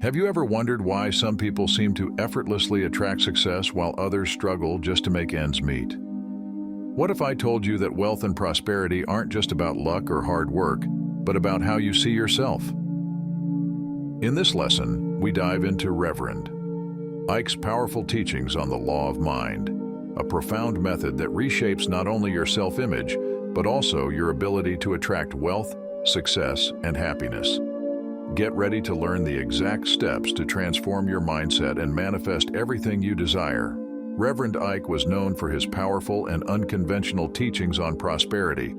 Have you ever wondered why some people seem to effortlessly attract success while others struggle just to make ends meet? What if I told you that wealth and prosperity aren't just about luck or hard work, but about how you see yourself? In this lesson, we dive into Reverend Ike's powerful teachings on the law of mind, a profound method that reshapes not only your self-image, but also your ability to attract wealth, success, and happiness. Get ready to learn the exact steps to transform your mindset and manifest everything you desire. Reverend Ike was known for his powerful and unconventional teachings on prosperity,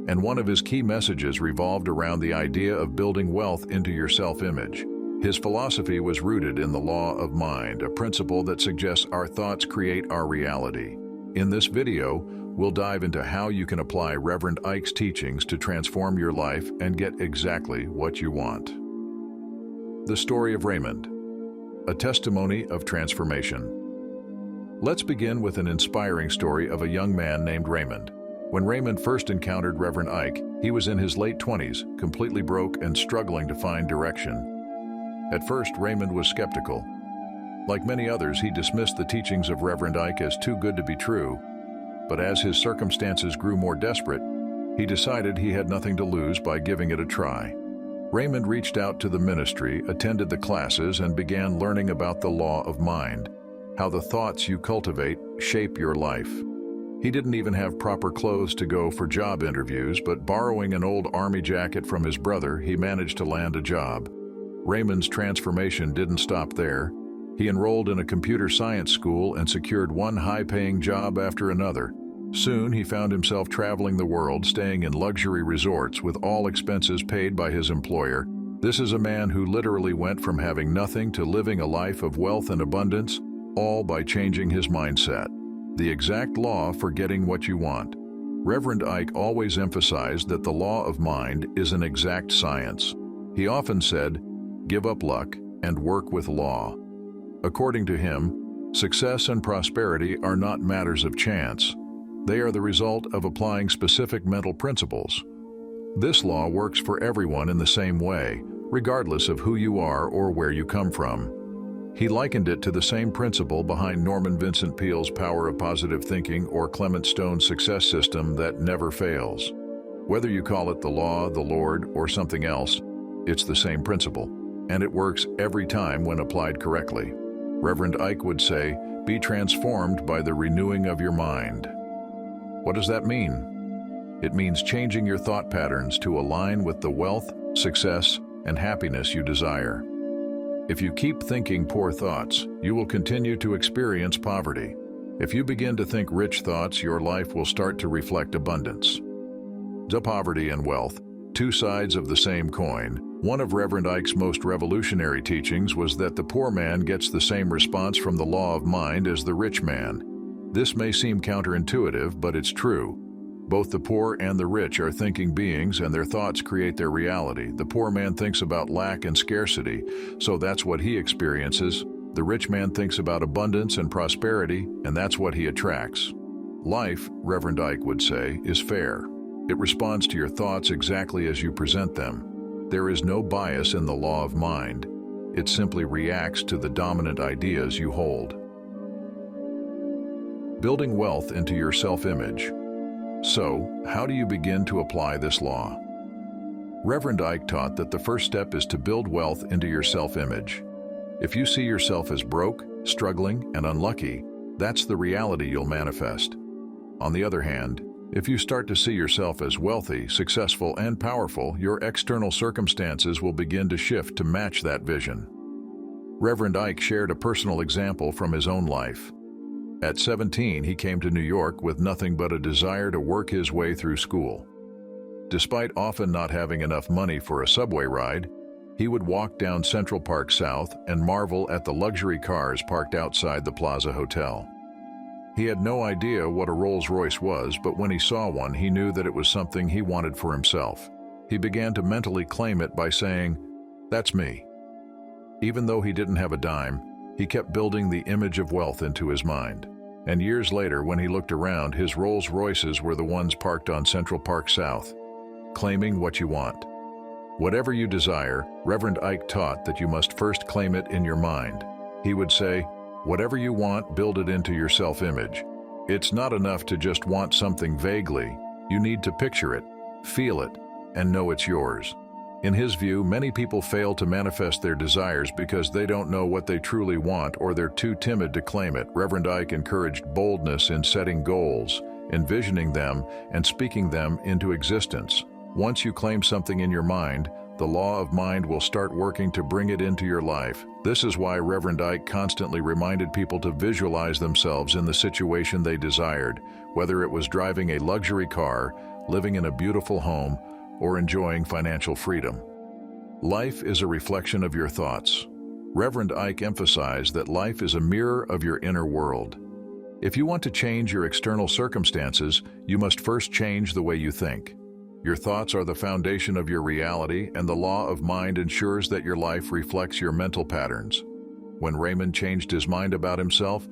and one of his key messages revolved around the idea of building wealth into your self-image. His philosophy was rooted in the law of mind, a principle that suggests our thoughts create our reality. In this video, we'll dive into how you can apply Reverend Ike's teachings to transform your life and get exactly what you want. The story of Raymond, a testimony of transformation. Let's begin with an inspiring story of a young man named Raymond. When Raymond first encountered Reverend Ike, he was in his late 20s, completely broke and struggling to find direction. At first, Raymond was skeptical. Like many others, he dismissed the teachings of Reverend Ike as too good to be true. But as his circumstances grew more desperate, he decided he had nothing to lose by giving it a try. Raymond reached out to the ministry, attended the classes, and began learning about the law of mind, how the thoughts you cultivate shape your life. He didn't even have proper clothes to go for job interviews, but borrowing an old army jacket from his brother, he managed to land a job. Raymond's transformation didn't stop there. He enrolled in a computer science school and secured one high-paying job after another. Soon, he found himself traveling the world, staying in luxury resorts with all expenses paid by his employer. This is a man who literally went from having nothing to living a life of wealth and abundance, all by changing his mindset. The exact law for getting what you want. Reverend Ike always emphasized that the law of mind is an exact science. He often said, "Give up luck and work with law." According to him, success and prosperity are not matters of chance. They are the result of applying specific mental principles. This law works for everyone in the same way, regardless of who you are or where you come from. He likened it to the same principle behind Norman Vincent Peale's Power of Positive Thinking or Clement Stone's success system that never fails. Whether you call it the law, the Lord, or something else, it's the same principle, and it works every time when applied correctly. Reverend Ike would say, "Be transformed by the renewing of your mind." What does that mean? It means changing your thought patterns to align with the wealth, success, and happiness you desire. If you keep thinking poor thoughts, you will continue to experience poverty. If you begin to think rich thoughts, your life will start to reflect abundance. The poverty and wealth, two sides of the same coin. One of Reverend Ike's most revolutionary teachings was that the poor man gets the same response from the law of mind as the rich man. This may seem counterintuitive, but it's true. Both the poor and the rich are thinking beings, and their thoughts create their reality. The poor man thinks about lack and scarcity, so that's what he experiences. The rich man thinks about abundance and prosperity, and that's what he attracts. Life, Reverend Ike would say, is fair. It responds to your thoughts exactly as you present them. There is no bias in the law of mind. It simply reacts to the dominant ideas you hold. Building wealth into your self-image. So, how do you begin to apply this law? Reverend Ike taught that the first step is to build wealth into your self-image. If you see yourself as broke, struggling, and unlucky, that's the reality you'll manifest. On the other hand, if you start to see yourself as wealthy, successful, and powerful, your external circumstances will begin to shift to match that vision. Reverend Ike shared a personal example from his own life. At 17, he came to New York with nothing but a desire to work his way through school. Despite often not having enough money for a subway ride, he would walk down Central Park South and marvel at the luxury cars parked outside the Plaza Hotel. He had no idea what a Rolls-Royce was, but when he saw one, he knew that it was something he wanted for himself. He began to mentally claim it by saying, "That's me." Even though he didn't have a dime, he kept building the image of wealth into his mind. And years later, when he looked around, his Rolls-Royces were the ones parked on Central Park South. Claiming what you want. Whatever you desire, Reverend Ike taught that you must first claim it in your mind. He would say, whatever you want, build it into your self-image. It's not enough to just want something vaguely. You need to picture it, feel it, and know it's yours. In his view, many people fail to manifest their desires because they don't know what they truly want or they're too timid to claim it. Reverend Ike encouraged boldness in setting goals, envisioning them, and speaking them into existence. Once you claim something in your mind, the law of mind will start working to bring it into your life. This is why Reverend Ike constantly reminded people to visualize themselves in the situation they desired, whether it was driving a luxury car, living in a beautiful home, or enjoying financial freedom. Life is a reflection of your thoughts. Reverend Ike emphasized that life is a mirror of your inner world. If you want to change your external circumstances, you must first change the way you think. Your thoughts are the foundation of your reality, and the law of mind ensures that your life reflects your mental patterns. When Raymond changed his mind about himself,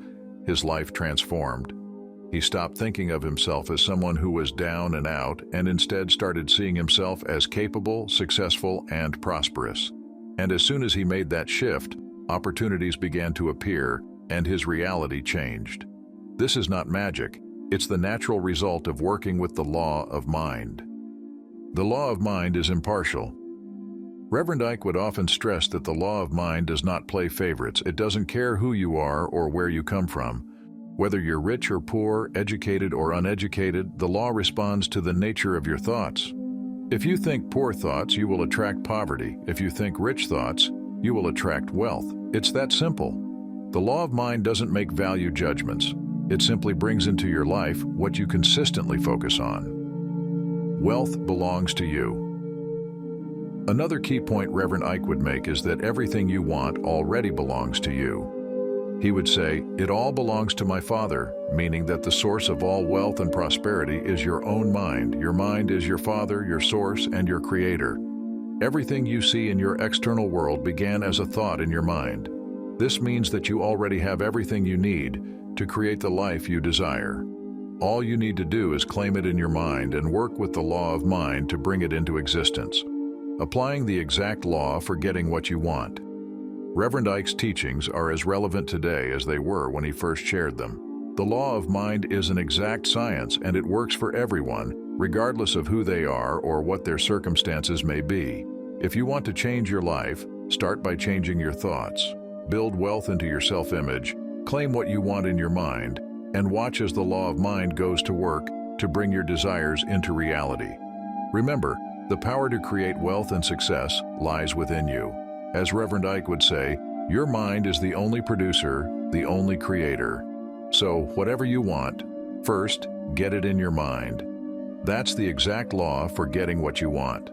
his life transformed. He stopped thinking of himself as someone who was down and out and instead started seeing himself as capable, successful, and prosperous. And as soon as he made that shift, opportunities began to appear and his reality changed. This is not magic, it's the natural result of working with the law of mind. The law of mind is impartial. Reverend Ike would often stress that the law of mind does not play favorites. It doesn't care who you are or where you come from. Whether you're rich or poor, educated or uneducated, the law responds to the nature of your thoughts. If you think poor thoughts, you will attract poverty. If you think rich thoughts, you will attract wealth. It's that simple. The law of mind doesn't make value judgments. It simply brings into your life what you consistently focus on. Wealth belongs to you. Another key point Reverend Ike would make is that everything you want already belongs to you. He would say, "It all belongs to my Father," meaning that the source of all wealth and prosperity is your own mind. Your mind is your Father, your source, and your Creator. Everything you see in your external world began as a thought in your mind. This means that you already have everything you need to create the life you desire. All you need to do is claim it in your mind and work with the law of mind to bring it into existence. Applying the exact law for getting what you want. Reverend Ike's teachings are as relevant today as they were when he first shared them. The law of mind is an exact science, and it works for everyone, regardless of who they are or what their circumstances may be. If you want to change your life, start by changing your thoughts. Build wealth into your self-image, claim what you want in your mind, and watch as the law of mind goes to work to bring your desires into reality. Remember, the power to create wealth and success lies within you. As Reverend Ike would say, your mind is the only producer, the only creator. So, whatever you want, first, get it in your mind. That's the exact law for getting what you want.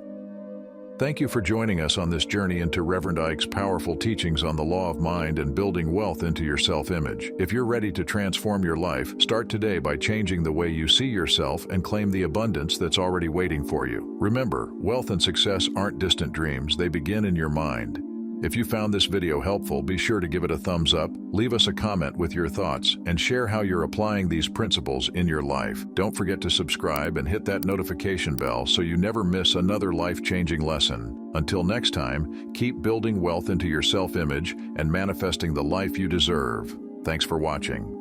Thank you for joining us on this journey into Reverend Ike's powerful teachings on the law of mind and building wealth into your self-image. If you're ready to transform your life, start today by changing the way you see yourself and claim the abundance that's already waiting for you. Remember, wealth and success aren't distant dreams, they begin in your mind. If you found this video helpful, be sure to give it a thumbs up, leave us a comment with your thoughts, and share how you're applying these principles in your life. Don't forget to subscribe and hit that notification bell so you never miss another life-changing lesson. Until next time, keep building wealth into your self-image and manifesting the life you deserve. Thanks for watching.